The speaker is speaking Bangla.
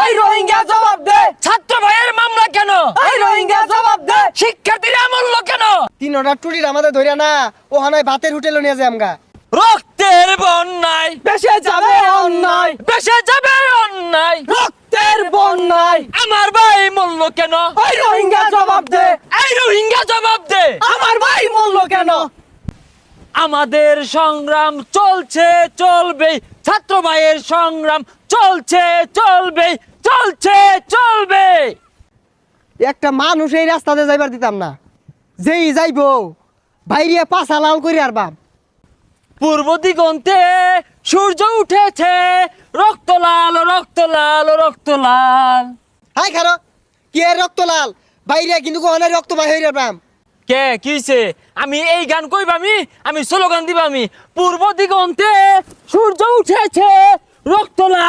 এই রোহিঙ্গা জবাব দে। ছাত্র ভাইয়ের মামলা কেন? এই রোহিঙ্গা জবাব দে। শিক্ষার্থীরা মূল্য কেন? 3টা টুটির আমাদের ধরিয়া না ও হানায় ভাতের হোটেলে নিয়ে যায় আমগা। রক্তের বন্যায় দেশে যাবে অন্যায়, বেসে যাবে অন্যায়। রক্তের বন্যায়। আমার ভাই মূল্য কেন? এই রোহিঙ্গা জবাব দে। এই রোহিঙ্গা জবাব দে। আমার ভাই মূল্য কেন? আমাদের সংগ্রাম চলছে চলবে, ছাত্র ভাইয়ের সংগ্রাম চলছে চলবে, চলছে চলবে। একটা মানুষ এই রাস্তাতে যাইবার দিতাম না, যেই যাইবো বাইরিয়া পাছা লাল করি আর বাপ। পূর্ব দিগন্তে সূর্য উঠেছে, রক্ত লাল রক্ত লাল রক্ত লাল। হাই খারো কি এর রক্ত লাল বাইরিয়া কিন্তু কোহানায় রক্ত বাই হইরা বাম। কে কিছে? আমি এই গান কইবামি, আমি স্লোগান দিবামি। পূর্ব দিগন্তে সূর্য উঠেছে, রক্ত লাল।